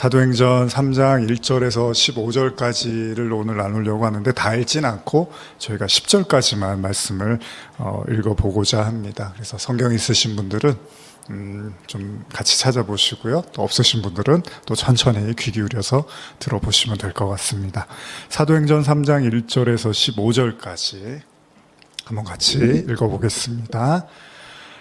사도행전 3장 1절에서 15절까지를 오늘 나누려고 하는데 다 읽진 않고 저희가 10절까지만 말씀을 읽어보고자 합니다. 그래서 성경 있으신 분들은 좀 같이 찾아보시고요. 또 없으신 분들은 또 천천히 귀 기울여서 들어보시면 될 것 같습니다. 사도행전 3장 1절에서 15절까지 한번 같이 읽어보겠습니다.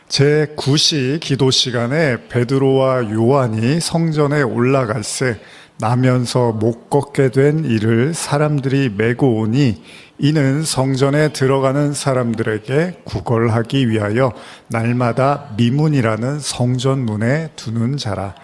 제9시 기도 시간에 베드로와 요한이 성전에 올라갈새 나면서 못 걷게 된 이를 사람들이 메고 오니 이는 성전에 들어가는 사람들에게 구걸하기 위하여 날마다 미문이라는 성전 문에 두는 자라.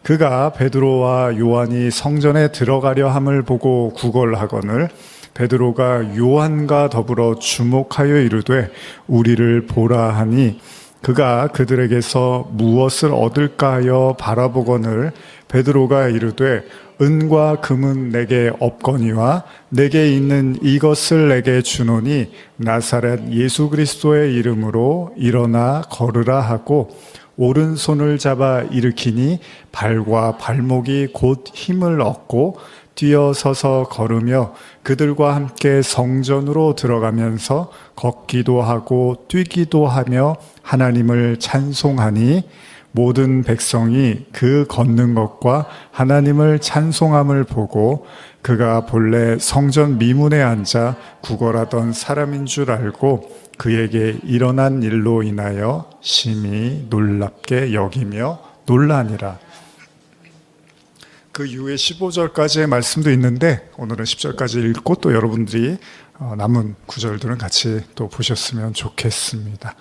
그가 베드로와 요한이 성전에 들어가려 함을 보고 구걸하거늘 베드로가 요한과 더불어 주목하여 이르되 우리를 보라 하니 그가 그들에게서 무엇을 얻을까 하여 바라보거늘 베드로가 이르되 은과 금은 내게 없거니와 내게 있는 이것을 내게 주노니 나사렛 예수 그리스도의 이름으로 일어나 걸으라 하고 오른손을 잡아 일으키니 발과 발목이 곧 힘을 얻고 뛰어서서 걸으며 그들과 함께 성전으로 들어가면서 걷기도 하고 뛰기도 하며 하나님을 찬송하니 모든 백성이 그 걷는 것과 하나님을 찬송함을 보고 그가 본래 성전 미문에 앉아 구걸하던 사람인 줄 알고 그에게 일어난 일로 인하여 심히 놀랍게 여기며 놀라니라. 그 이후에 15절까지의 말씀도 있는데 오늘은 10절까지 읽고 또 여러분들이 남은 구절들은 같이 또 보셨으면 좋겠습니다.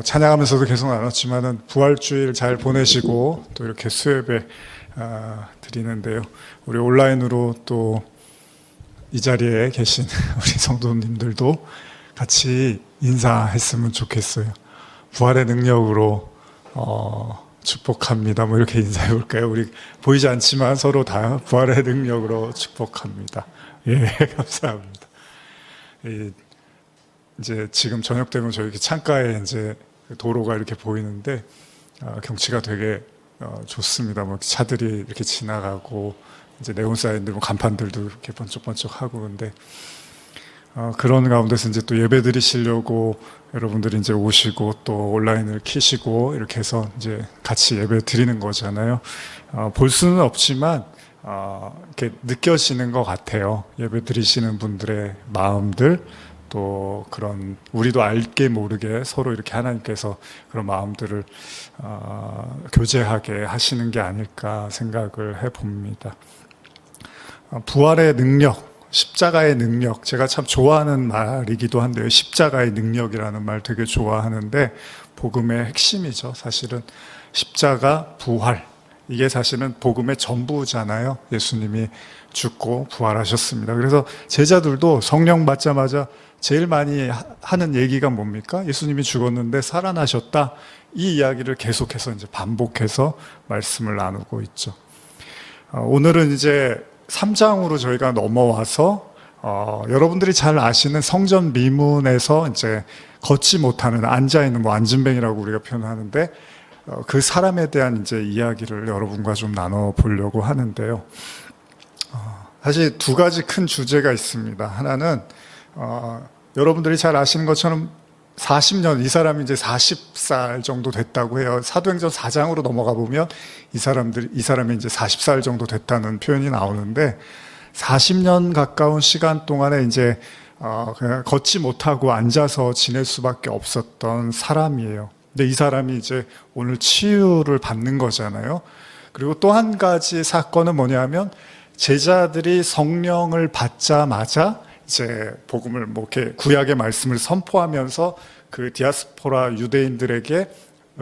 찬양하면서도 계속 나눴지만은 부활주일 잘 보내시고 또 이렇게 수예배 드리는데요. 우리 온라인으로 또 이 자리에 계신 우리 성도님들도 같이 인사했으면 좋겠어요. 부활의 능력으로 축복합니다. 이렇게 인사해 볼까요? 우리 보이지 않지만 서로 다 부활의 능력으로 축복합니다. 예, 감사합니다. 이제 지금 저녁 되면 저희 창가에 이제 도로가 이렇게 보이는데 경치가 되게 좋습니다. 차들이 이렇게 지나가고 이제 네온 사인들, 간판들도 이렇게 번쩍번쩍하고 근데 그런 가운데서 이제 또 예배 드리시려고 여러분들이 이제 오시고 또 온라인을 키시고 이렇게 해서 이제 같이 예배 드리는 거잖아요. 볼 수는 없지만 이렇게 느껴지는 것 같아요. 예배 드리시는 분들의 마음들 또 그런 우리도 알게 모르게 서로 이렇게 하나님께서 그런 마음들을 교제하게 하시는 게 아닐까 생각을 해봅니다. 부활의 능력, 십자가의 능력, 제가 참 좋아하는 말이기도 한데요. 십자가의 능력이라는 말 되게 좋아하는데 복음의 핵심이죠. 사실은 십자가, 부활, 이게 사실은 복음의 전부잖아요. 예수님이 죽고 부활하셨습니다. 그래서 제자들도 성령 받자마자 제일 많이 하는 얘기가 뭡니까? 예수님이 죽었는데 살아나셨다. 이 이야기를 계속해서 이제 반복해서 말씀을 나누고 있죠. 오늘은 이제 3장으로 저희가 넘어와서 여러분들이 잘 아시는 성전 미문에서 이제 걷지 못하는 앉아 있는 앉은뱅이라고 우리가 표현하는데 그 사람에 대한 이제 이야기를 여러분과 좀 나눠 보려고 하는데요. 사실 두 가지 큰 주제가 있습니다. 하나는 여러분들이 잘 아시는 것처럼 40년, 이 사람이 이제 40살 정도 됐다고 해요. 사도행전 4장으로 넘어가 보면 이 사람이 이제 40살 정도 됐다는 표현이 나오는데 40년 가까운 시간 동안에 이제 그냥 걷지 못하고 앉아서 지낼 수밖에 없었던 사람이에요. 근데 이 사람이 이제 오늘 치유를 받는 거잖아요. 그리고 또 한 가지 사건은 뭐냐면 제자들이 성령을 받자마자 이제 복음을 이렇게 구약의 말씀을 선포하면서 그 디아스포라 유대인들에게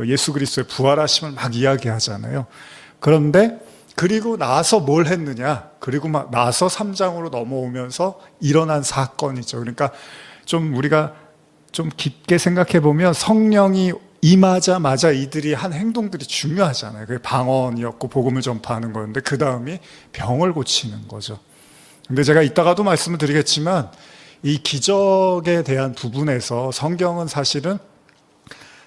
예수 그리스도의 부활하심을 막 이야기하잖아요. 그런데 그리고 나서 뭘 했느냐? 그리고 막 나서 3장으로 넘어오면서 일어난 사건이죠. 그러니까 좀 우리가 좀 깊게 생각해 보면 성령이 임하자마자 이들이 한 행동들이 중요하잖아요. 그게 방언이었고 복음을 전파하는 거였는데 그 다음이 병을 고치는 거죠. 근데 제가 이따가도 말씀을 드리겠지만 이 기적에 대한 부분에서 성경은 사실은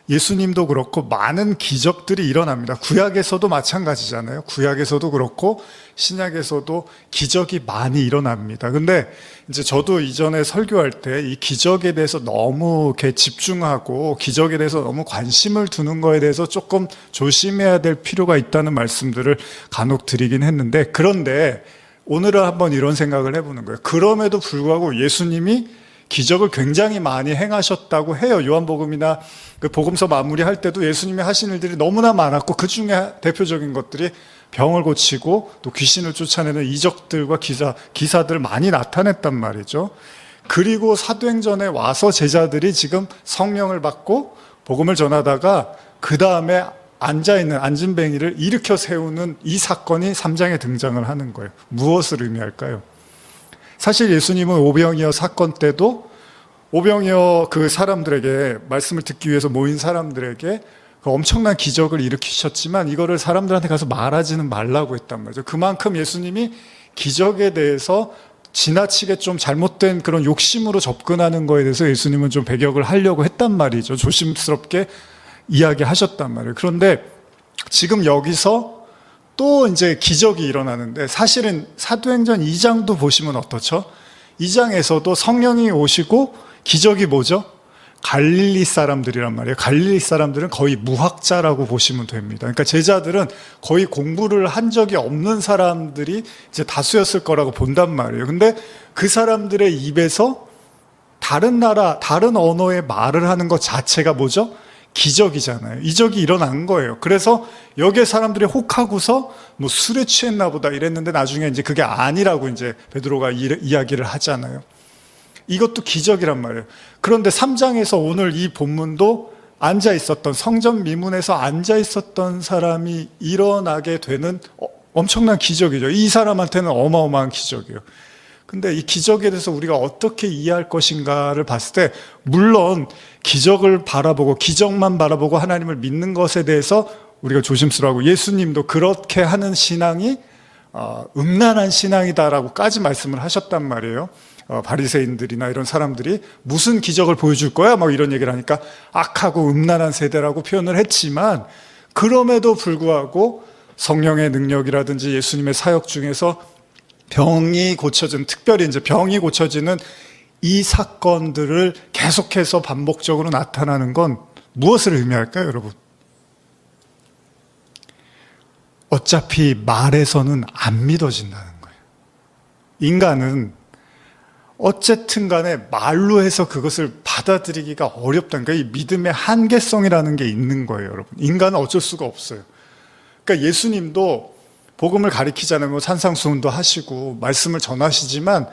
예수님도 그렇고 많은 기적들이 일어납니다. 구약에서도 마찬가지잖아요. 구약에서도 그렇고 신약에서도 기적이 많이 일어납니다. 근데 이제 저도 이전에 설교할 때 이 기적에 대해서 너무 이렇게 집중하고 기적에 대해서 너무 관심을 두는 거에 대해서 조금 조심해야 될 필요가 있다는 말씀들을 간혹 드리긴 했는데, 그런데 오늘은 한번 이런 생각을 해보는 거예요. 그럼에도 불구하고 예수님이 기적을 굉장히 많이 행하셨다고 해요. 요한복음이나 그 복음서 마무리할 때도 예수님이 하신 일들이 너무나 많았고, 그 중에 대표적인 것들이 병을 고치고 또 귀신을 쫓아내는 이적들과 기사들 많이 나타냈단 말이죠. 그리고 사도행전에 와서 제자들이 지금 성령을 받고 복음을 전하다가 그 다음에 앉아있는 안진뱅이를 일으켜 세우는 이 사건이 3장에 등장을 하는 거예요. 무엇을 의미할까요? 사실 예수님은 오병이어 사건 때도 오병이어 그 사람들에게, 말씀을 듣기 위해서 모인 사람들에게 그 엄청난 기적을 일으키셨지만 이거를 사람들한테 가서 말하지는 말라고 했단 말이죠. 그만큼 예수님이 기적에 대해서 지나치게 좀 잘못된 그런 욕심으로 접근하는 거에 대해서 예수님은 좀 배격을 하려고 했단 말이죠. 조심스럽게 이야기하셨단 말이에요. 그런데 지금 여기서 또 이제 기적이 일어나는데, 사실은 사도행전 2장도 보시면 어떻죠? 2장에서도 성령이 오시고 기적이 뭐죠? 갈릴리 사람들이란 말이에요. 갈릴리 사람들은 거의 무학자라고 보시면 됩니다. 그러니까 제자들은 거의 공부를 한 적이 없는 사람들이 이제 다수였을 거라고 본단 말이에요. 근데 그 사람들의 입에서 다른 나라, 다른 언어의 말을 하는 것 자체가 뭐죠? 기적이잖아요. 이적이 일어난 거예요. 그래서 여기에 사람들이 혹하고서 뭐 술에 취했나 보다 이랬는데 나중에 이제 그게 아니라고 이제 베드로가 이야기를 하잖아요. 이것도 기적이란 말이에요. 그런데 3장에서 오늘 이 본문도 앉아 있었던, 성전 미문에서 앉아 있었던 사람이 일어나게 되는 엄청난 기적이죠. 이 사람한테는 어마어마한 기적이에요. 근데 이 기적에 대해서 우리가 어떻게 이해할 것인가를 봤을 때, 물론 기적을 바라보고 기적만 바라보고 하나님을 믿는 것에 대해서 우리가 조심스러워하고, 예수님도 그렇게 하는 신앙이 음란한 신앙이다라고까지 말씀을 하셨단 말이에요. 바리새인들이나 이런 사람들이 무슨 기적을 보여줄 거야? 막 이런 얘기를 하니까 악하고 음란한 세대라고 표현을 했지만, 그럼에도 불구하고 성령의 능력이라든지 예수님의 사역 중에서 병이 고쳐지는, 특별히 이제 병이 고쳐지는 이 사건들을 계속해서 반복적으로 나타나는 건 무엇을 의미할까요, 여러분? 어차피 말에서는 안 믿어진다는 거예요. 인간은 어쨌든 간에 말로 해서 그것을 받아들이기가 어렵다는 거예요. 이 믿음의 한계성이라는 게 있는 거예요, 여러분. 인간은 어쩔 수가 없어요. 그러니까 예수님도 복음을 가리키자면 뭐 산상수훈도 하시고 말씀을 전하시지만,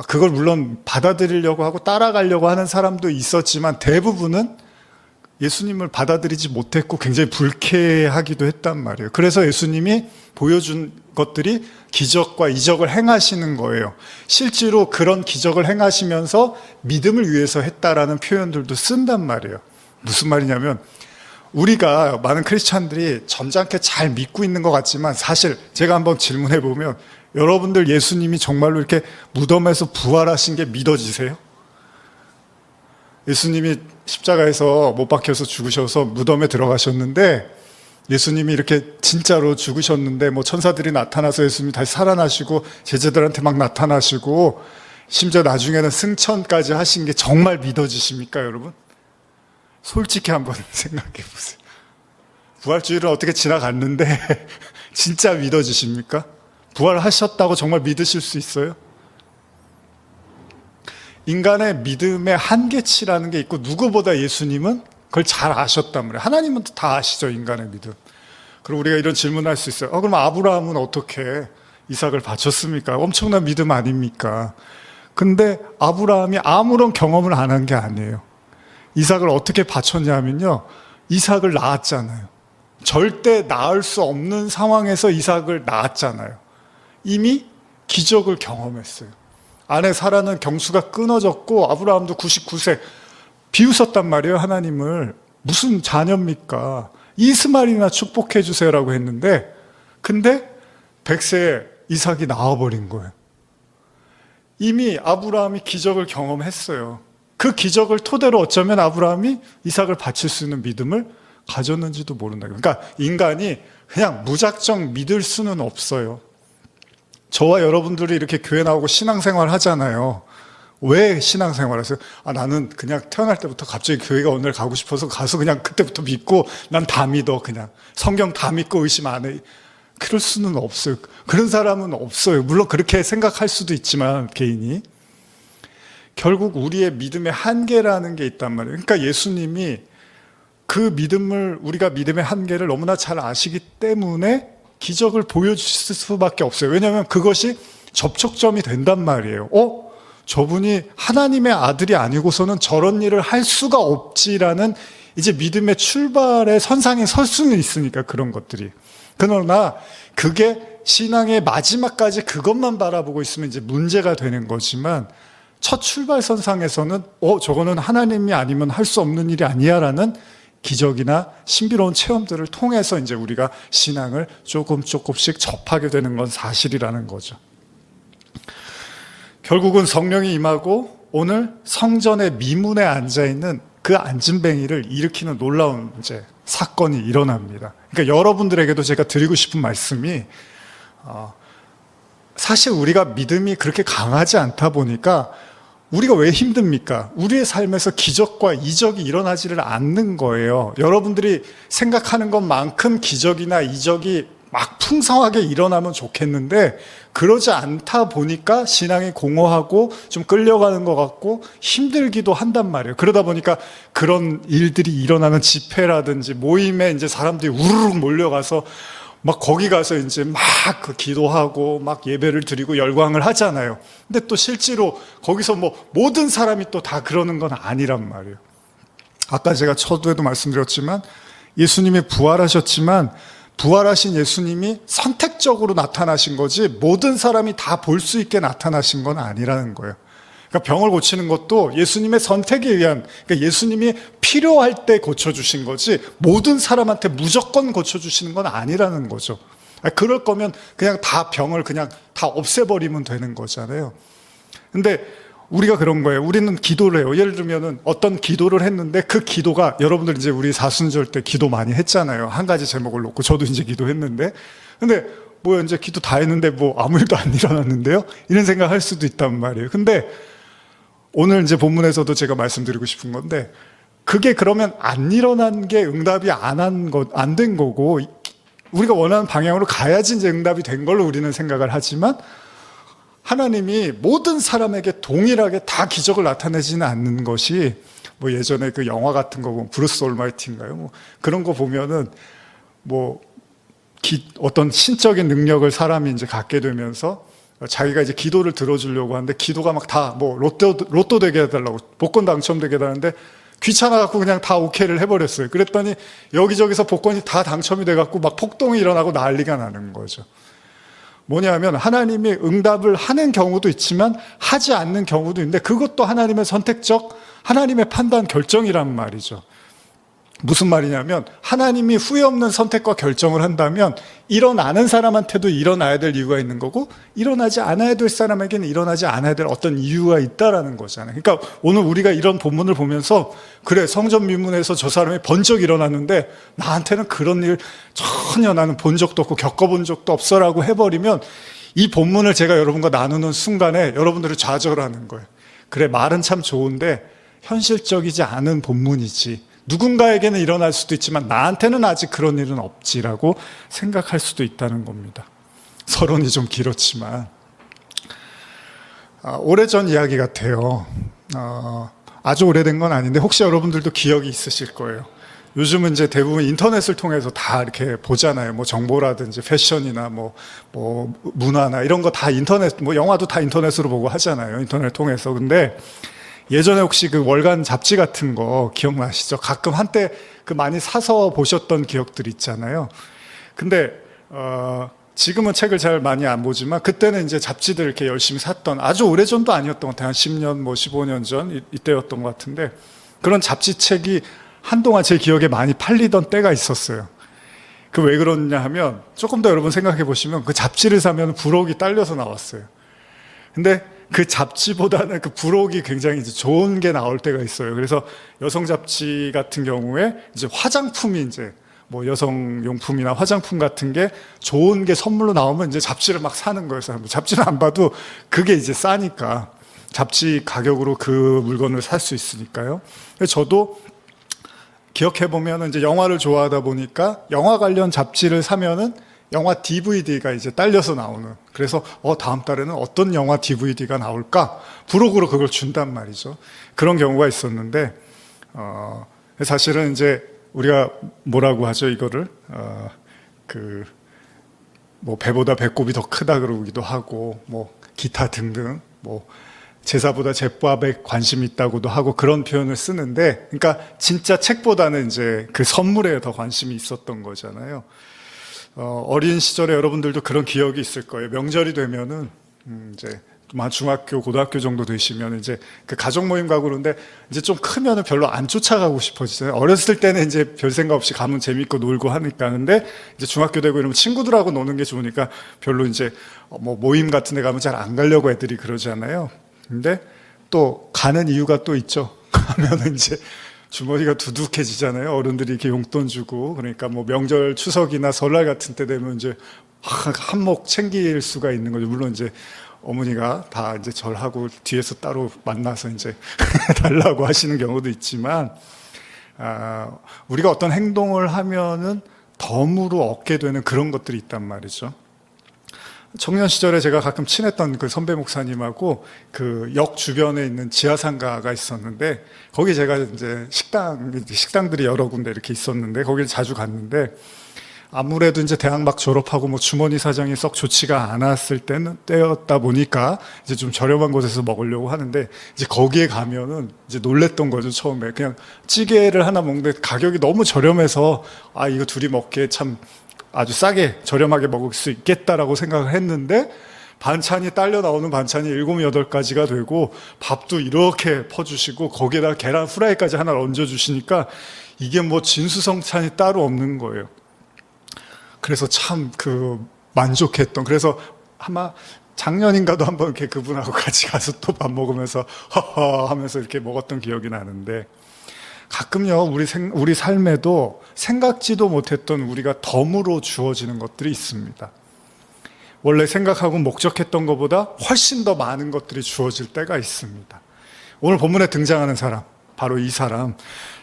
그걸 물론 받아들이려고 하고 따라가려고 하는 사람도 있었지만 대부분은 예수님을 받아들이지 못했고 굉장히 불쾌하기도 했단 말이에요. 그래서 예수님이 보여준 것들이 기적과 이적을 행하시는 거예요. 실제로 그런 기적을 행하시면서 믿음을 위해서 했다라는 표현들도 쓴단 말이에요. 무슨 말이냐면, 우리가 많은 크리스찬들이 점잖게 잘 믿고 있는 것 같지만, 사실 제가 한번 질문해 보면, 여러분들 예수님이 정말로 이렇게 무덤에서 부활하신 게 믿어지세요? 예수님이 십자가에서 못 박혀서 죽으셔서 무덤에 들어가셨는데, 예수님이 이렇게 진짜로 죽으셨는데 뭐 천사들이 나타나서 예수님이 다시 살아나시고 제자들한테 막 나타나시고 심지어 나중에는 승천까지 하신 게 정말 믿어지십니까, 여러분? 솔직히 한번 생각해 보세요. 부활주일은 어떻게 지나갔는데 진짜 믿어지십니까? 부활하셨다고 정말 믿으실 수 있어요? 인간의 믿음의 한계치라는 게 있고, 누구보다 예수님은 그걸 잘 아셨단 말이에요. 하나님은 다 아시죠, 인간의 믿음. 그럼 우리가 이런 질문을 할 수 있어요. 그럼 아브라함은 어떻게 이삭을 바쳤습니까? 엄청난 믿음 아닙니까? 근데 아브라함이 아무런 경험을 안 한 게 아니에요. 이삭을 어떻게 바쳤냐면요, 이삭을 낳았잖아요. 절대 낳을 수 없는 상황에서 이삭을 낳았잖아요. 이미 기적을 경험했어요. 아내 사라는 경수가 끊어졌고 아브라함도 99세 비웃었단 말이에요, 하나님을. 무슨 자녀입니까? 이스마엘이나 축복해 주세요라고 했는데, 근데 100세에 이삭이 나와버린 거예요. 이미 아브라함이 기적을 경험했어요. 그 기적을 토대로 어쩌면 아브라함이 이삭을 바칠 수 있는 믿음을 가졌는지도 모른다. 그러니까 인간이 그냥 무작정 믿을 수는 없어요. 저와 여러분들이 이렇게 교회 나오고 신앙생활 하잖아요. 왜 신앙생활 하세요? 나는 그냥 태어날 때부터 갑자기 교회가 오늘 가고 싶어서 가서 그냥 그때부터 믿고 난 다 믿어. 그냥 성경 다 믿고 의심 안 해. 그럴 수는 없어요. 그런 사람은 없어요. 물론 그렇게 생각할 수도 있지만 개인이 결국 우리의 믿음의 한계라는 게 있단 말이에요. 그러니까 예수님이 그 믿음을, 우리가 믿음의 한계를 너무나 잘 아시기 때문에 기적을 보여주실 수밖에 없어요. 왜냐하면 그것이 접촉점이 된단 말이에요. 저분이 하나님의 아들이 아니고서는 저런 일을 할 수가 없지라는 이제 믿음의 출발의 선상에 설 수는 있으니까 그런 것들이. 그러나 그게 신앙의 마지막까지 그것만 바라보고 있으면 이제 문제가 되는 거지만 첫 출발선상에서는 저거는 하나님이 아니면 할 수 없는 일이 아니야라는 기적이나 신비로운 체험들을 통해서 이제 우리가 신앙을 조금씩 접하게 되는 건 사실이라는 거죠. 결국은 성령이 임하고 오늘 성전의 미문에 앉아있는 그 안진뱅이를 일으키는 놀라운 이제 사건이 일어납니다. 그러니까 여러분들에게도 제가 드리고 싶은 말씀이 사실 우리가 믿음이 그렇게 강하지 않다 보니까 우리가 왜 힘듭니까? 우리의 삶에서 기적과 이적이 일어나지를 않는 거예요. 여러분들이 생각하는 것만큼 기적이나 이적이 막 풍성하게 일어나면 좋겠는데 그러지 않다 보니까 신앙이 공허하고 좀 끌려가는 것 같고 힘들기도 한단 말이에요. 그러다 보니까 그런 일들이 일어나는 집회라든지 모임에 이제 사람들이 우르르 몰려가서 막 거기 가서 이제 막 그 기도하고 막 예배를 드리고 열광을 하잖아요. 근데 또 실제로 거기서 뭐 모든 사람이 또 다 그러는 건 아니란 말이에요. 아까 제가 첫에도 말씀드렸지만 예수님이 부활하셨지만 부활하신 예수님이 선택적으로 나타나신 거지 모든 사람이 다 볼 수 있게 나타나신 건 아니라는 거예요. 그러니까 병을 고치는 것도 예수님의 선택에 의한, 그러니까 예수님이 필요할 때 고쳐주신 거지 모든 사람한테 무조건 고쳐주시는 건 아니라는 거죠. 그럴 거면 그냥 다 병을 그냥 다 없애버리면 되는 거잖아요. 근데 우리가 그런 거예요. 우리는 기도를 해요. 예를 들면은 어떤 기도를 했는데 그 기도가, 여러분들 이제 우리 사순절 때 기도 많이 했잖아요. 한 가지 제목을 놓고 저도 이제 기도했는데, 근데 뭐 이제 기도 다 했는데 뭐 아무 일도 안 일어났는데요? 이런 생각 할 수도 있단 말이에요. 근데 오늘 이제 본문에서도 제가 말씀드리고 싶은 건데, 그게 그러면 안 일어난 게 응답이 안 된 거고, 우리가 원하는 방향으로 가야지 이제 응답이 된 걸로 우리는 생각을 하지만, 하나님이 모든 사람에게 동일하게 다 기적을 나타내지는 않는 것이, 뭐 예전에 그 영화 같은 거 보면 브루스 올마이티인가요? 뭐 그런 거 보면은 뭐 어떤 신적인 능력을 사람이 이제 갖게 되면서 자기가 이제 기도를 들어주려고 하는데 기도가 막 다 뭐 로또 되게 해달라고, 복권 당첨되게 해달라는데 귀찮아갖고 그냥 다 오케이를 해버렸어요. 그랬더니 여기저기서 복권이 다 당첨이 돼갖고 막 폭동이 일어나고 난리가 나는 거죠. 뭐냐면 하나님이 응답을 하는 경우도 있지만 하지 않는 경우도 있는데 그것도 하나님의 선택적, 하나님의 판단 결정이란 말이죠. 무슨 말이냐면 하나님이 후회 없는 선택과 결정을 한다면 일어나는 사람한테도 일어나야 될 이유가 있는 거고 일어나지 않아야 될 사람에게는 일어나지 않아야 될 어떤 이유가 있다라는 거잖아요. 그러니까 오늘 우리가 이런 본문을 보면서 그래, 성전 미문에서 저 사람이 번쩍 일어났는데 나한테는 그런 일 전혀 나는 본 적도 없고 겪어본 적도 없어라고 해버리면 이 본문을 제가 여러분과 나누는 순간에 여러분들이 좌절하는 거예요. 그래, 말은 참 좋은데 현실적이지 않은 본문이지. 누군가에게는 일어날 수도 있지만 나한테는 아직 그런 일은 없지라고 생각할 수도 있다는 겁니다. 서론이 좀 길었지만 오래전 이야기 같아요. 아주 오래된 건 아닌데 혹시 여러분들도 기억이 있으실 거예요. 요즘은 이제 대부분 인터넷을 통해서 다 이렇게 보잖아요. 뭐 정보라든지 패션이나 뭐 문화나 이런 거 다 인터넷, 뭐 영화도 다 인터넷으로 보고 하잖아요. 인터넷 통해서. 근데 예전에 혹시 그 월간 잡지 같은 거 기억나시죠? 가끔 한때 그 많이 사서 보셨던 기억들 있잖아요. 근데 지금은 책을 잘 많이 안 보지만 그때는 이제 잡지들 이렇게 열심히 샀던, 아주 오래전도 아니었던 것 같아요. 한 10년, 뭐 15년 전 이때였던 것 같은데 그런 잡지책이 한동안 제 기억에 많이 팔리던 때가 있었어요. 그 왜 그러냐 하면 조금 더 여러분 생각해 보시면 그 잡지를 사면 부록이 딸려서 나왔어요. 근데 그 잡지보다는 그 부록이 굉장히 이제 좋은 게 나올 때가 있어요. 그래서 여성 잡지 같은 경우에 이제 화장품이 이제 뭐 여성용품이나 화장품 같은 게 좋은 게 선물로 나오면 이제 잡지를 막 사는 거예요. 사람들. 잡지를 안 봐도 그게 이제 싸니까 잡지 가격으로 그 물건을 살 수 있으니까요. 그래서 저도 기억해 보면 이제 영화를 좋아하다 보니까 영화 관련 잡지를 사면은 영화 DVD가 이제 딸려서 나오는. 그래서 다음 달에는 어떤 영화 DVD가 나올까? 부록으로 그걸 준단 말이죠. 그런 경우가 있었는데 사실은 이제 우리가 뭐라고 하죠 이거를 뭐 배보다 배꼽이 더 크다 그러기도 하고 뭐 기타 등등 뭐 제사보다 제밥에 관심이 있다고도 하고 그런 표현을 쓰는데, 그러니까 진짜 책보다는 이제 그 선물에 더 관심이 있었던 거잖아요. 어린 시절에 여러분들도 그런 기억이 있을 거예요. 명절이 되면은 이제 중학교, 고등학교 정도 되시면 이제 그 가족 모임 가고 그러는데 이제 좀 크면은 별로 안 쫓아가고 싶어지잖아요. 어렸을 때는 이제 별 생각 없이 가면 재밌고 놀고 하니까. 근데 이제 중학교 되고 이러면 친구들하고 노는 게 좋으니까 별로 이제 뭐 모임 같은 데 가면 잘 안 가려고 애들이 그러잖아요. 근데 또 가는 이유가 또 있죠. 가면은 이제 주머니가 두둑해지잖아요. 어른들이 이렇게 용돈 주고. 그러니까 뭐 명절, 추석이나 설날 같은 때 되면 이제 한몫 챙길 수가 있는 거죠. 물론 이제 어머니가 다 이제 절하고 뒤에서 따로 만나서 이제 달라고 하시는 경우도 있지만, 우리가 어떤 행동을 하면은 덤으로 얻게 되는 그런 것들이 있단 말이죠. 청년 시절에 제가 가끔 친했던 그 선배 목사님하고 그 역 주변에 있는 지하상가가 있었는데, 거기 제가 이제 식당들이 여러 군데 이렇게 있었는데, 거기를 자주 갔는데, 아무래도 이제 대학 막 졸업하고 뭐 주머니 사정이 썩 좋지가 않았을 때였다 보니까 이제 좀 저렴한 곳에서 먹으려고 하는데, 이제 거기에 가면은 이제 놀랬던 거죠. 처음에 그냥 찌개를 하나 먹는데 가격이 너무 저렴해서 이거 둘이 먹기에 참 아주 싸게 저렴하게 먹을 수 있겠다라고 생각을 했는데, 반찬이 딸려 나오는 반찬이 7, 8가지가 되고 밥도 이렇게 퍼주시고 거기에다 계란 후라이까지 하나 얹어주시니까 이게 뭐 진수성찬이 따로 없는 거예요. 그래서 참 만족했던, 그래서 아마 작년인가도 한번 이렇게 그분하고 같이 가서 또 밥 먹으면서 허허 하면서 이렇게 먹었던 기억이 나는데, 가끔요 우리 삶에도 생각지도 못했던 우리가 덤으로 주어지는 것들이 있습니다. 원래 생각하고 목적했던 것보다 훨씬 더 많은 것들이 주어질 때가 있습니다. 오늘 본문에 등장하는 사람, 바로 이 사람,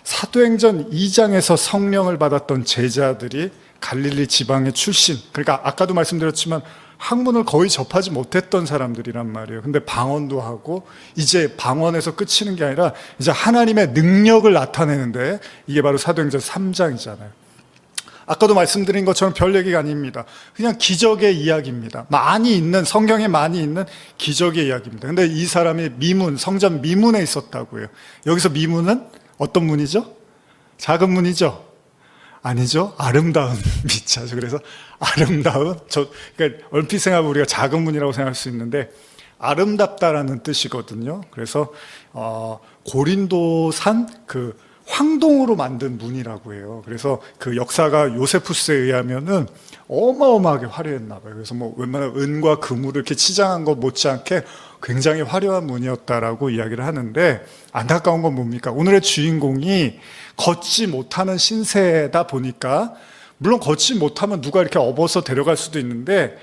사도행전 2장에서 성령을 받았던 제자들이 갈릴리 지방의 출신, 그러니까 아까도 말씀드렸지만 학문을 거의 접하지 못했던 사람들이란 말이에요. 근데 방언도 하고, 이제 방언에서 끝이는 게 아니라 이제 하나님의 능력을 나타내는데, 이게 바로 사도행전 3장이잖아요. 아까도 말씀드린 것처럼 별 얘기가 아닙니다. 그냥 기적의 이야기입니다. 성경에 많이 있는 기적의 이야기입니다. 근데 이 사람이 성전 미문에 있었다고요. 여기서 미문은 어떤 문이죠? 작은 문이죠? 아니죠. 아름다운 미자죠. 그래서 그러니까 얼핏 생각하면 우리가 작은 문이라고 생각할 수 있는데, 아름답다라는 뜻이거든요. 그래서 고린도산 황동으로 만든 문이라고 해요. 그래서 그 역사가 요세푸스에 의하면은 어마어마하게 화려했나 봐요. 그래서 뭐 웬만한 은과 금으로 이렇게 치장한 것 못지않게 굉장히 화려한 문이었다라고 이야기를 하는데, 안타까운 건 뭡니까? 오늘의 주인공이 걷지 못하는 신세다 보니까, 물론 걷지 못하면 누가 이렇게 업어서 데려갈 수도 있는데,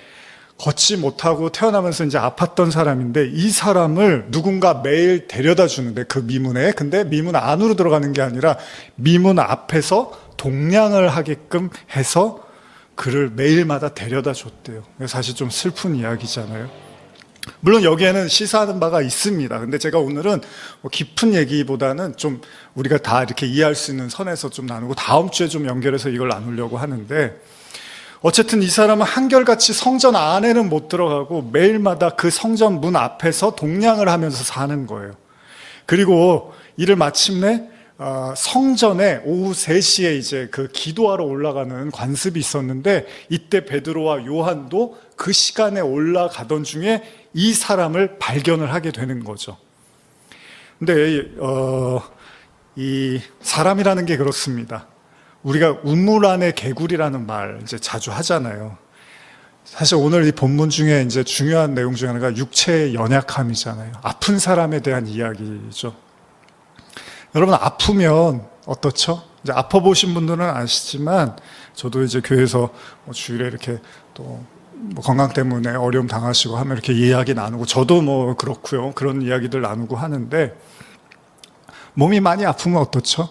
걷지 못하고 태어나면서 이제 아팠던 사람인데, 이 사람을 누군가 매일 데려다 주는데, 그 미문에. 근데 미문 안으로 들어가는 게 아니라 미문 앞에서 동냥을 하게끔 해서 그를 매일마다 데려다 줬대요. 사실 좀 슬픈 이야기잖아요. 물론 여기에는 시사하는 바가 있습니다. 근데 제가 오늘은 깊은 얘기보다는 좀 우리가 다 이렇게 이해할 수 있는 선에서 좀 나누고, 다음 주에 좀 연결해서 이걸 나누려고 하는데, 어쨌든 이 사람은 한결같이 성전 안에는 못 들어가고 매일마다 그 성전 문 앞에서 동냥을 하면서 사는 거예요. 그리고 이를 마침내 성전에 오후 3시에 이제 그 기도하러 올라가는 관습이 있었는데, 이때 베드로와 요한도 그 시간에 올라가던 중에 이 사람을 발견을 하게 되는 거죠. 근데 이 사람이라는 게 그렇습니다. 우리가 우물 안의 개구리라는 말 이제 자주 하잖아요. 사실 오늘 이 본문 중에 이제 중요한 내용 중에 하나가 육체의 연약함이잖아요. 아픈 사람에 대한 이야기죠. 여러분, 아프면 어떻죠? 이제 아파 보신 분들은 아시지만, 저도 이제 교회에서 주일에 이렇게 또 뭐 건강 때문에 어려움 당하시고 하면 이렇게 이야기 나누고, 저도 뭐 그렇고요. 그런 이야기들 나누고 하는데, 몸이 많이 아프면 어떻죠?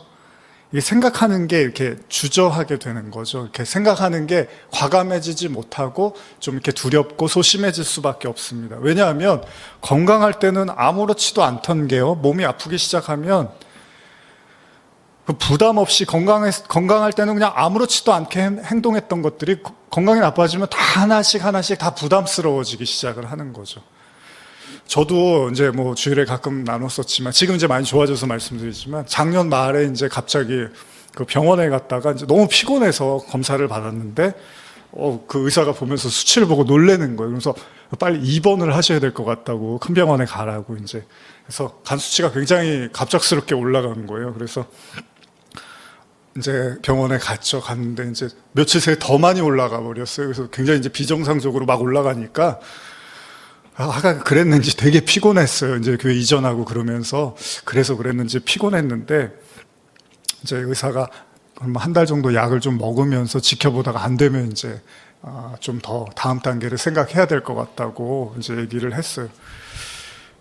이게 생각하는 게 이렇게 주저하게 되는 거죠. 이렇게 생각하는 게 과감해지지 못하고 좀 이렇게 두렵고 소심해질 수밖에 없습니다. 왜냐하면 건강할 때는 아무렇지도 않던 게요, 몸이 아프기 시작하면 그 부담 없이 건강할 때는 그냥 아무렇지도 않게 행동했던 것들이 건강이 나빠지면 다 하나씩 다 부담스러워지기 시작을 하는 거죠. 저도 이제 뭐 주일에 가끔 나눴었지만, 지금 이제 많이 좋아져서 말씀드리지만, 작년 말에 이제 갑자기 그 병원에 갔다가 이제 너무 피곤해서 검사를 받았는데, 그 의사가 보면서 수치를 보고 놀라는 거예요. 그래서 빨리 입원을 하셔야 될 것 같다고, 큰 병원에 가라고 이제. 그래서 간 수치가 굉장히 갑작스럽게 올라간 거예요. 그래서 이제 병원에 갔는데 이제 며칠 새에 더 많이 올라가 버렸어요. 그래서 굉장히 이제 비정상적으로 막 올라가니까, 아까 그랬는지 되게 피곤했어요. 이제 교회 이전하고 그러면서, 그래서 그랬는지 피곤했는데, 이제 의사가 한 달 정도 약을 좀 먹으면서 지켜보다가 안 되면 이제 좀 더 다음 단계를 생각해야 될 것 같다고 이제 얘기를 했어요.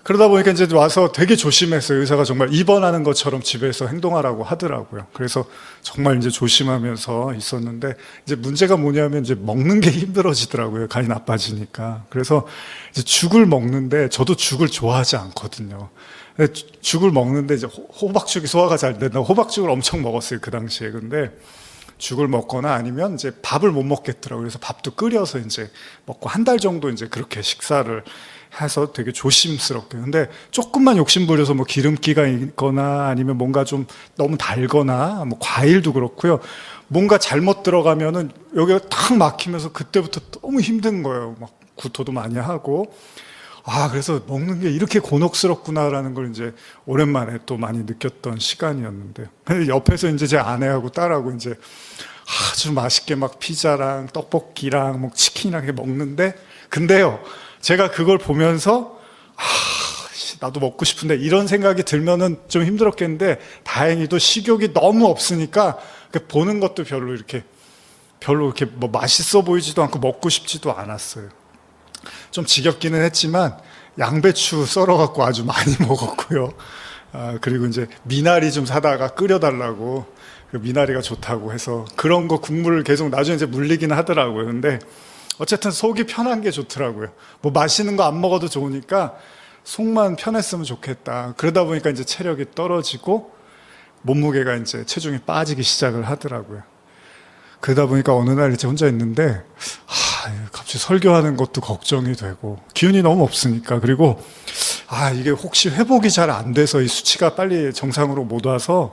그러다 보니까 이제 와서 되게 조심했어요. 의사가 정말 입원하는 것처럼 집에서 행동하라고 하더라고요. 그래서 정말 이제 조심하면서 있었는데, 이제 문제가 뭐냐면 이제 먹는 게 힘들어지더라고요. 간이 나빠지니까. 그래서 이제 죽을 먹는데, 저도 죽을 좋아하지 않거든요. 죽을 먹는데 이제 호박죽이 소화가 잘 된다고 호박죽을 엄청 먹었어요, 그 당시에. 근데 죽을 먹거나 아니면 이제 밥을 못 먹겠더라고요. 그래서 밥도 끓여서 이제 먹고 한 달 정도 이제 그렇게 식사를 해서 되게 조심스럽게. 근데 조금만 욕심부려서 뭐 기름기가 있거나 아니면 뭔가 좀 너무 달거나, 뭐 과일도 그렇고요, 뭔가 잘못 들어가면은 여기가 탁 막히면서 그때부터 너무 힘든 거예요. 막 구토도 많이 하고. 그래서 먹는 게 이렇게 곤혹스럽구나라는 걸 이제 오랜만에 또 많이 느꼈던 시간이었는데, 옆에서 이제 제 아내하고 딸하고 이제 아주 맛있게 막 피자랑 떡볶이랑 뭐 치킨이랑 이렇게 먹는데, 근데요, 제가 그걸 보면서 나도 먹고 싶은데 이런 생각이 들면은 좀 힘들었겠는데, 다행히도 식욕이 너무 없으니까 보는 것도 별로 이렇게 뭐 맛있어 보이지도 않고 먹고 싶지도 않았어요. 좀 지겹기는 했지만 양배추 썰어갖고 아주 많이 먹었고요. 그리고 이제 미나리 좀 사다가 끓여달라고, 그 미나리가 좋다고 해서 그런 거 국물을 계속 나중에 이제 물리기는 하더라고요. 근데 어쨌든 속이 편한 게 좋더라고요. 뭐 맛있는 거 안 먹어도 좋으니까 속만 편했으면 좋겠다. 그러다 보니까 이제 체력이 떨어지고 몸무게가 이제 체중이 빠지기 시작을 하더라고요. 그러다 보니까 어느 날 이제 혼자 있는데, 갑자기 설교하는 것도 걱정이 되고, 기운이 너무 없으니까. 그리고 이게 혹시 회복이 잘 안 돼서 이 수치가 빨리 정상으로 못 와서,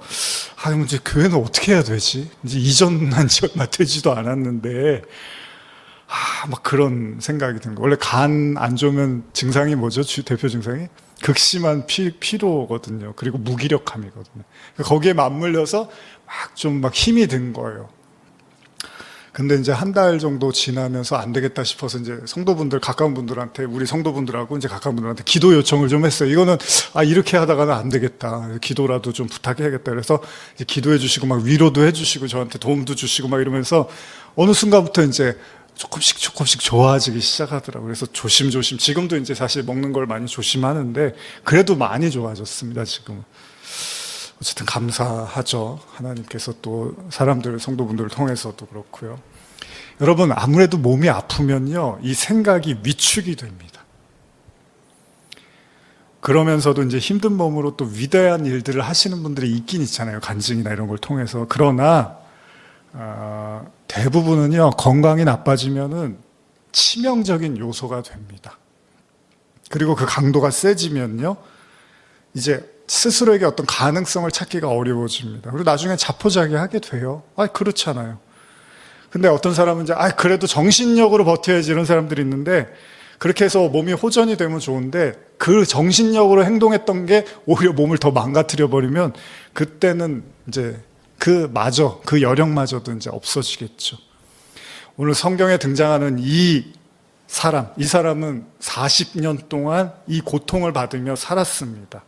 이제 교회는 어떻게 해야 되지? 이제 이전한 지 얼마 되지도 않았는데, 막 그런 생각이 든 거예요. 원래 간 안 좋으면 증상이 뭐죠? 대표 증상이? 극심한 피로거든요. 그리고 무기력함이거든요. 거기에 맞물려서 막 힘이 든 거예요. 근데 이제 한 달 정도 지나면서 안 되겠다 싶어서 이제 성도분들, 가까운 분들한테, 우리 성도분들하고 이제 가까운 분들한테 기도 요청을 좀 했어요. 이거는, 이렇게 하다가는 안 되겠다. 기도라도 좀 부탁해야겠다. 그래서 이제 기도해 주시고 막 위로도 해 주시고 저한테 도움도 주시고 막 이러면서 어느 순간부터 이제 조금씩 좋아지기 시작하더라고요. 그래서 조심조심, 지금도 이제 사실 먹는 걸 많이 조심하는데, 그래도 많이 좋아졌습니다, 지금은. 어쨌든 감사하죠. 하나님께서 또 사람들, 성도분들을 통해서도 그렇고요. 여러분, 아무래도 몸이 아프면요, 이 생각이 위축이 됩니다. 그러면서도 이제 힘든 몸으로 또 위대한 일들을 하시는 분들이 있긴 있잖아요. 간증이나 이런 걸 통해서. 그러나 대부분은요, 건강이 나빠지면은 치명적인 요소가 됩니다. 그리고 그 강도가 세지면요, 이제 스스로에게 어떤 가능성을 찾기가 어려워집니다. 그리고 나중에 자포자기하게 돼요. 그렇잖아요. 근데 어떤 사람은 이제 그래도 정신력으로 버텨야지, 이런 사람들이 있는데, 그렇게 해서 몸이 호전이 되면 좋은데, 그 정신력으로 행동했던 게 오히려 몸을 더 망가뜨려 버리면, 그때는 이제 그 여력마저도 이제 없어지겠죠. 오늘 성경에 등장하는 이 사람, 이 사람은 40년 동안 이 고통을 받으며 살았습니다.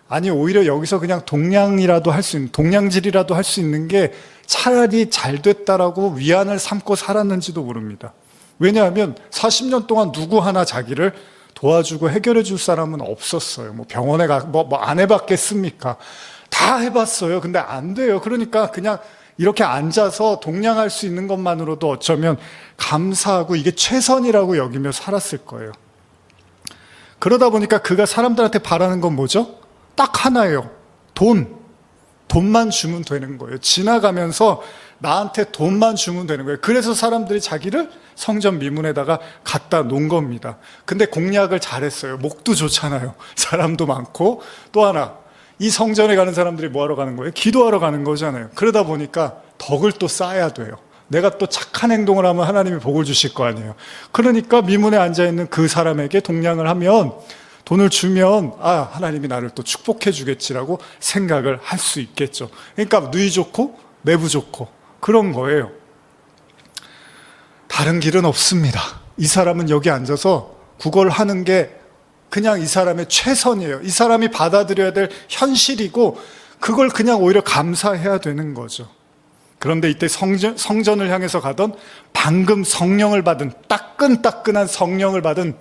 아니, 오히려 여기서 그냥 동냥이라도 할 수 있는, 동냥질이라도 할 수 있는 게 차라리 잘 됐다라고 위안을 삼고 살았는지도 모릅니다. 왜냐하면 40년 동안 누구 하나 자기를 도와주고 해결해 줄 사람은 없었어요. 뭐 병원에 안 해봤겠습니까? 다 해봤어요. 근데 안 돼요. 그러니까 그냥 이렇게 앉아서 동냥할 수 있는 것만으로도 어쩌면 감사하고 이게 최선이라고 여기며 살았을 거예요. 그러다 보니까 그가 사람들한테 바라는 건 뭐죠? 딱 하나예요. 돈만 주면 되는 거예요. 지나가면서 나한테 돈만 주면 되는 거예요. 그래서 사람들이 자기를 성전 미문에다가 갖다 놓은 겁니다. 근데 공략을 잘했어요. 목도 좋잖아요. 사람도 많고. 또 하나, 이 성전에 가는 사람들이 뭐하러 가는 거예요? 기도하러 가는 거잖아요. 그러다 보니까 덕을 또 쌓아야 돼요. 내가 또 착한 행동을 하면 하나님이 복을 주실 거 아니에요. 그러니까 미문에 앉아있는 그 사람에게 동냥을 하면, 돈을 주면 하나님이 나를 또 축복해 주겠지라고 생각을 할 수 있겠죠. 그러니까 누이 좋고 내부 좋고 그런 거예요. 다른 길은 없습니다. 이 사람은 여기 앉아서 그걸 하는 게 그냥 이 사람의 최선이에요. 이 사람이 받아들여야 될 현실이고 그걸 그냥 오히려 감사해야 되는 거죠. 그런데 이때 성전을 향해서 가던 방금 성령을 받은 따끈따끈한 성령을 받은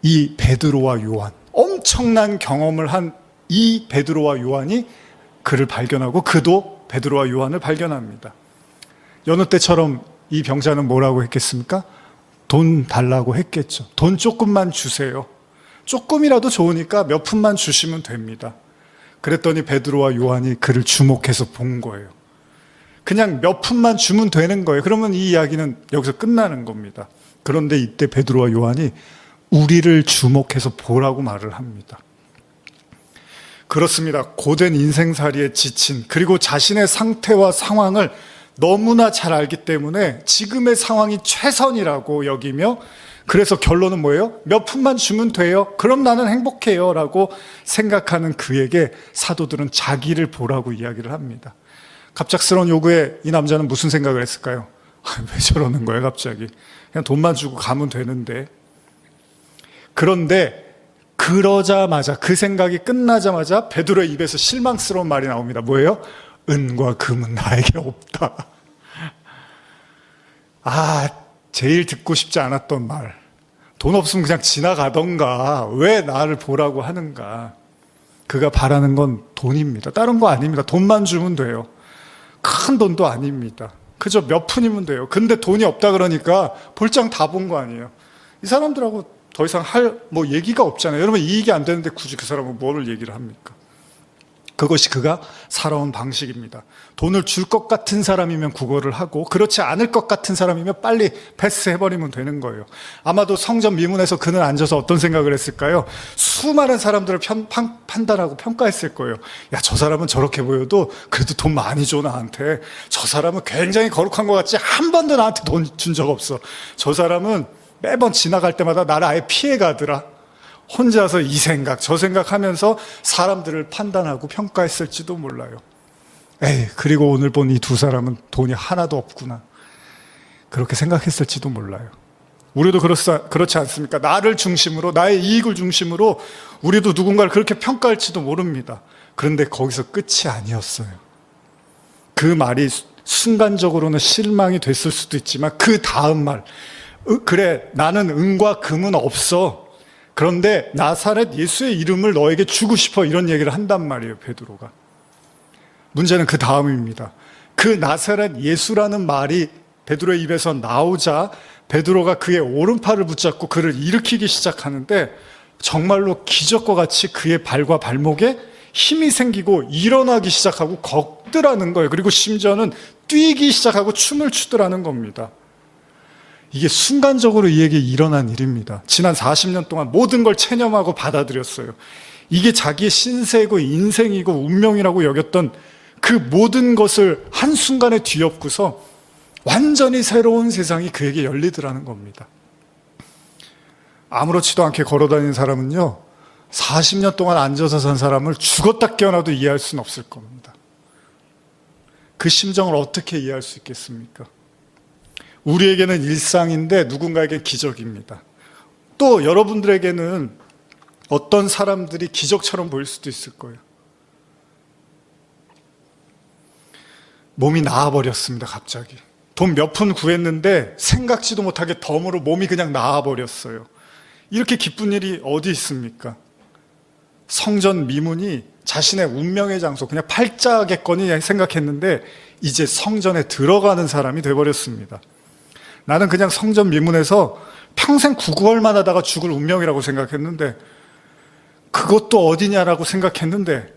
이 베드로와 요한, 엄청난 경험을 한 이 베드로와 요한이 그를 발견하고 그도 베드로와 요한을 발견합니다. 여느 때처럼 이 병자는 뭐라고 했겠습니까? 돈 달라고 했겠죠. 돈 조금만 주세요. 조금이라도 좋으니까 몇 푼만 주시면 됩니다. 그랬더니 베드로와 요한이 그를 주목해서 본 거예요. 그냥 몇 푼만 주면 되는 거예요. 그러면 이 이야기는 여기서 끝나는 겁니다. 그런데 이때 베드로와 요한이 우리를 주목해서 보라고 말을 합니다. 그렇습니다. 고된 인생살이에 지친, 그리고 자신의 상태와 상황을 너무나 잘 알기 때문에 지금의 상황이 최선이라고 여기며, 그래서 결론은 뭐예요? 몇 푼만 주면 돼요. 그럼 나는 행복해요. 라고 생각하는 그에게 사도들은 자기를 보라고 이야기를 합니다. 갑작스러운 요구에 이 남자는 무슨 생각을 했을까요? 왜 저러는 거예요, 갑자기? 그냥 돈만 주고 가면 되는데. 그런데 그러자마자, 그 생각이 끝나자마자 베드로의 입에서 실망스러운 말이 나옵니다. 뭐예요? 은과 금은 나에게 없다. 제일 듣고 싶지 않았던 말. 돈 없으면 그냥 지나가던가 왜 나를 보라고 하는가. 그가 바라는 건 돈입니다. 다른 거 아닙니다. 돈만 주면 돼요. 큰 돈도 아닙니다. 그저 몇 푼이면 돼요. 근데 돈이 없다 그러니까 볼장 다 본 거 아니에요. 이 사람들하고 더 이상 할 얘기가 없잖아요. 여러분, 이익이 안 되는데 굳이 그 사람은 뭘 얘기를 합니까? 그것이 그가 살아온 방식입니다. 돈을 줄 것 같은 사람이면 국어를 하고, 그렇지 않을 것 같은 사람이면 빨리 패스해버리면 되는 거예요. 아마도 성전 미문에서 그는 앉아서 어떤 생각을 했을까요? 수많은 사람들을 판단하고 평가했을 거예요. 야, 저 사람은 저렇게 보여도 그래도 돈 많이 줘, 나한테. 저 사람은 굉장히 거룩한 것 같지 한 번도 나한테 돈 준 적 없어. 저 사람은 매번 지나갈 때마다 나를 아예 피해가더라. 혼자서 이 생각 저 생각하면서 사람들을 판단하고 평가했을지도 몰라요. 그리고 오늘 본 이 두 사람은 돈이 하나도 없구나, 그렇게 생각했을지도 몰라요. 우리도 그렇지 않습니까? 나를 중심으로, 나의 이익을 중심으로 우리도 누군가를 그렇게 평가할지도 모릅니다. 그런데 거기서 끝이 아니었어요. 그 말이 순간적으로는 실망이 됐을 수도 있지만 그 다음 말, 그래, 나는 은과 금은 없어. 그런데 나사렛 예수의 이름을 너에게 주고 싶어. 이런 얘기를 한단 말이에요, 베드로가. 문제는 그 다음입니다. 그 나사렛 예수라는 말이 베드로의 입에서 나오자 베드로가 그의 오른팔을 붙잡고 그를 일으키기 시작하는데, 정말로 기적과 같이 그의 발과 발목에 힘이 생기고 일어나기 시작하고 걷더라는 거예요. 그리고 심지어는 뛰기 시작하고 춤을 추더라는 겁니다. 이게 순간적으로 이에게 일어난 일입니다. 지난 40년 동안 모든 걸 체념하고 받아들였어요. 이게 자기의 신세고 인생이고 운명이라고 여겼던 그 모든 것을 한순간에 뒤엎고서 완전히 새로운 세상이 그에게 열리더라는 겁니다. 아무렇지도 않게 걸어다니는 사람은요, 40년 동안 앉아서 산 사람을 죽었다 깨어나도 이해할 수는 없을 겁니다. 그 심정을 어떻게 이해할 수 있겠습니까? 우리에게는 일상인데 누군가에겐 기적입니다. 또 여러분들에게는 어떤 사람들이 기적처럼 보일 수도 있을 거예요. 몸이 나아버렸습니다. 갑자기 돈 몇 푼 구했는데 생각지도 못하게 덤으로 몸이 그냥 나아버렸어요. 이렇게 기쁜 일이 어디 있습니까? 성전 미문이 자신의 운명의 장소, 그냥 팔자겠거니 생각했는데 이제 성전에 들어가는 사람이 돼버렸습니다. 나는 그냥 성전 미문에서 평생 구걸만 하다가 죽을 운명이라고 생각했는데, 그것도 어디냐라고 생각했는데,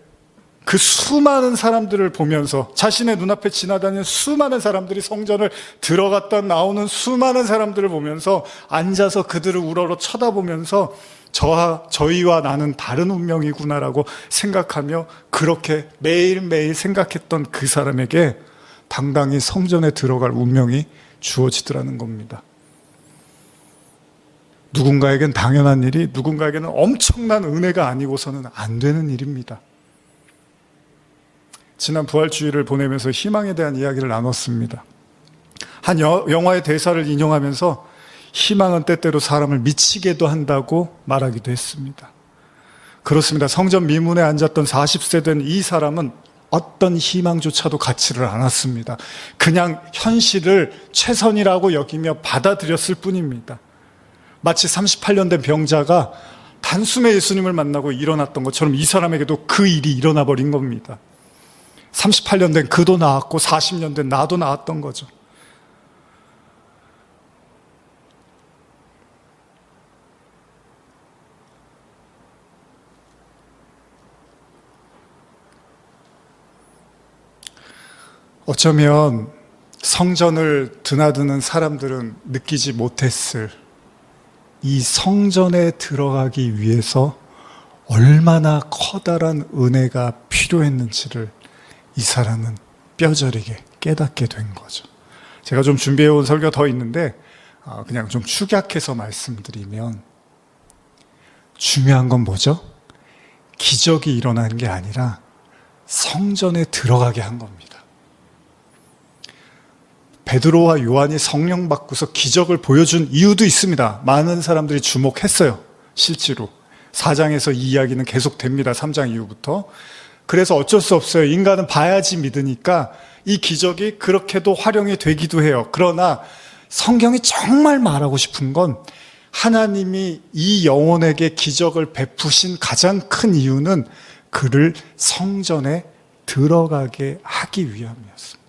그 수많은 사람들을 보면서, 자신의 눈앞에 지나다니는 수많은 사람들이 성전을 들어갔다 나오는 수많은 사람들을 보면서 앉아서 그들을 우러러 쳐다보면서 저희와 나는 다른 운명이구나라고 생각하며, 그렇게 매일매일 생각했던 그 사람에게 당당히 성전에 들어갈 운명이 주어지더라는 겁니다. 누군가에겐 당연한 일이 누군가에게는 엄청난 은혜가 아니고서는 안 되는 일입니다. 지난 부활주의를 보내면서 희망에 대한 이야기를 나눴습니다. 한 영화의 대사를 인용하면서 희망은 때때로 사람을 미치게도 한다고 말하기도 했습니다. 그렇습니다. 성전 미문에 앉았던 40세 된 이 사람은 어떤 희망조차도 갖지를 않았습니다. 그냥 현실을 최선이라고 여기며 받아들였을 뿐입니다. 마치 38년 된 병자가 단숨에 예수님을 만나고 일어났던 것처럼 이 사람에게도 그 일이 일어나 버린 겁니다. 38년 된 그도 나았고 40년 된 나도 나았던 거죠. 어쩌면 성전을 드나드는 사람들은 느끼지 못했을 이 성전에 들어가기 위해서 얼마나 커다란 은혜가 필요했는지를 이 사람은 뼈저리게 깨닫게 된 거죠. 제가 좀 준비해온 설교가 더 있는데 그냥 좀 축약해서 말씀드리면, 중요한 건 뭐죠? 기적이 일어나는 게 아니라 성전에 들어가게 한 겁니다. 베드로와 요한이 성령 받고서 기적을 보여준 이유도 있습니다. 많은 사람들이 주목했어요. 실제로 4장에서 이 이야기는 계속됩니다. 3장 이후부터. 그래서 어쩔 수 없어요. 인간은 봐야지 믿으니까 이 기적이 그렇게도 활용이 되기도 해요. 그러나 성경이 정말 말하고 싶은 건, 하나님이 이 영혼에게 기적을 베푸신 가장 큰 이유는 그를 성전에 들어가게 하기 위함이었습니다.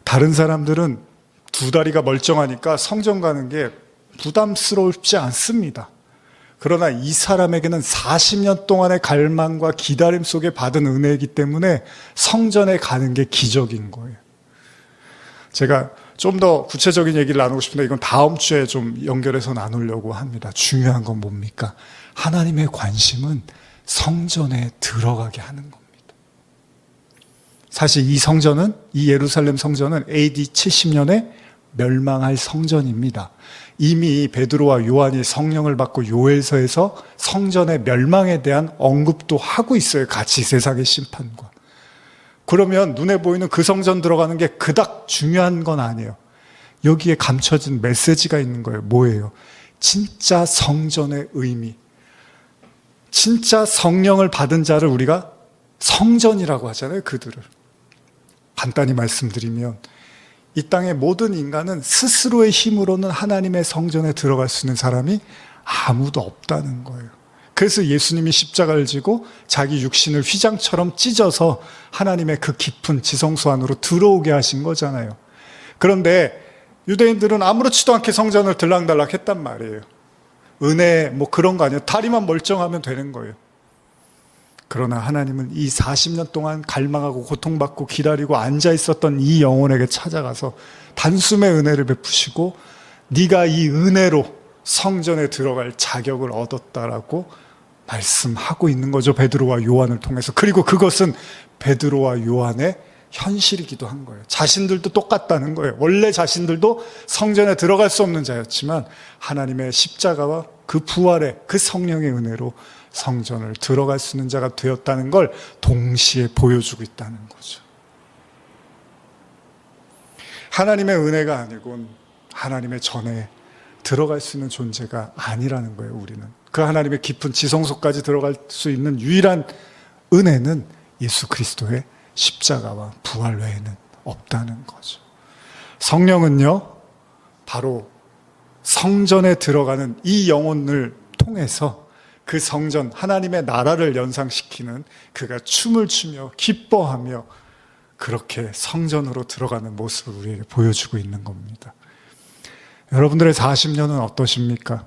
다른 사람들은 두 다리가 멀쩡하니까 성전 가는 게 부담스럽지 않습니다. 그러나 이 사람에게는 40년 동안의 갈망과 기다림 속에 받은 은혜이기 때문에 성전에 가는 게 기적인 거예요. 제가 좀 더 구체적인 얘기를 나누고 싶은데 이건 다음 주에 좀 연결해서 나누려고 합니다. 중요한 건 뭡니까? 하나님의 관심은 성전에 들어가게 하는 겁니다. 사실 이 성전은, 이 예루살렘 성전은 AD 70년에 멸망할 성전입니다. 이미 베드로와 요한이 성령을 받고 요엘서에서 성전의 멸망에 대한 언급도 하고 있어요. 같이 세상의 심판과. 그러면 눈에 보이는 그 성전 들어가는 게 그닥 중요한 건 아니에요. 여기에 감춰진 메시지가 있는 거예요. 뭐예요? 진짜 성전의 의미, 진짜 성령을 받은 자를 우리가 성전이라고 하잖아요. 그들을. 간단히 말씀드리면, 이 땅의 모든 인간은 스스로의 힘으로는 하나님의 성전에 들어갈 수 있는 사람이 아무도 없다는 거예요. 그래서 예수님이 십자가를 지고 자기 육신을 휘장처럼 찢어서 하나님의 그 깊은 지성소 안으로 들어오게 하신 거잖아요. 그런데 유대인들은 아무렇지도 않게 성전을 들락달락 했단 말이에요. 은혜 뭐 그런 거 아니에요. 다리만 멀쩡하면 되는 거예요. 그러나 하나님은 이 40년 동안 갈망하고 고통받고 기다리고 앉아 있었던 이 영혼에게 찾아가서 단숨에 은혜를 베푸시고, 네가 이 은혜로 성전에 들어갈 자격을 얻었다라고 말씀하고 있는 거죠. 베드로와 요한을 통해서. 그리고 그것은 베드로와 요한의 현실이기도 한 거예요. 자신들도 똑같다는 거예요. 원래 자신들도 성전에 들어갈 수 없는 자였지만 하나님의 십자가와 그 부활의 그 성령의 은혜로 성전을 들어갈 수 있는 자가 되었다는 걸 동시에 보여주고 있다는 거죠. 하나님의 은혜가 아니곤 하나님의 전에 들어갈 수 있는 존재가 아니라는 거예요. 우리는 그 하나님의 깊은 지성소까지 들어갈 수 있는 유일한 은혜는 예수 그리스도의 십자가와 부활 외에는 없다는 거죠. 성령은요, 바로 성전에 들어가는 이 영혼을 통해서 그 성전, 하나님의 나라를 연상시키는, 그가 춤을 추며 기뻐하며 그렇게 성전으로 들어가는 모습을 우리에게 보여주고 있는 겁니다. 여러분들의 40년은 어떠십니까?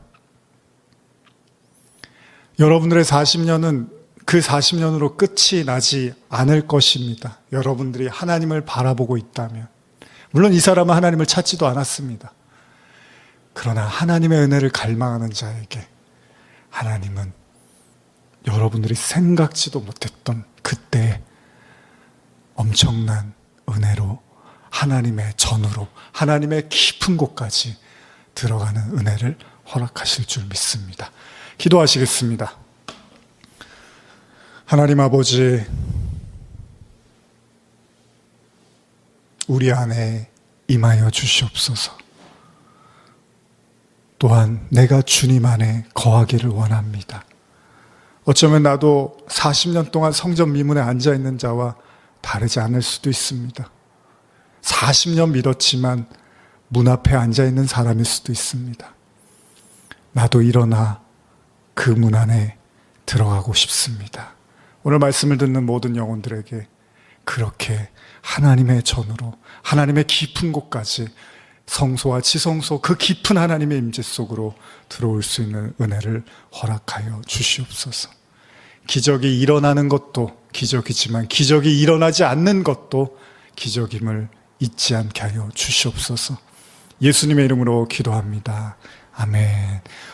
여러분들의 40년은 그 40년으로 끝이 나지 않을 것입니다. 여러분들이 하나님을 바라보고 있다면. 물론 이 사람은 하나님을 찾지도 않았습니다. 그러나 하나님의 은혜를 갈망하는 자에게 하나님은 여러분들이 생각지도 못했던 그때의 엄청난 은혜로, 하나님의 전으로, 하나님의 깊은 곳까지 들어가는 은혜를 허락하실 줄 믿습니다. 기도하시겠습니다. 하나님 아버지, 우리 안에 임하여 주시옵소서. 또한 내가 주님 안에 거하기를 원합니다. 어쩌면 나도 40년 동안 성전 미문에 앉아있는 자와 다르지 않을 수도 있습니다. 40년 믿었지만 문 앞에 앉아있는 사람일 수도 있습니다. 나도 일어나 그 문 안에 들어가고 싶습니다. 오늘 말씀을 듣는 모든 영혼들에게 그렇게 하나님의 전으로, 하나님의 깊은 곳까지, 성소와 지성소, 그 깊은 하나님의 임재 속으로 들어올 수 있는 은혜를 허락하여 주시옵소서. 기적이 일어나는 것도 기적이지만 기적이 일어나지 않는 것도 기적임을 잊지 않게 하여 주시옵소서. 예수님의 이름으로 기도합니다. 아멘.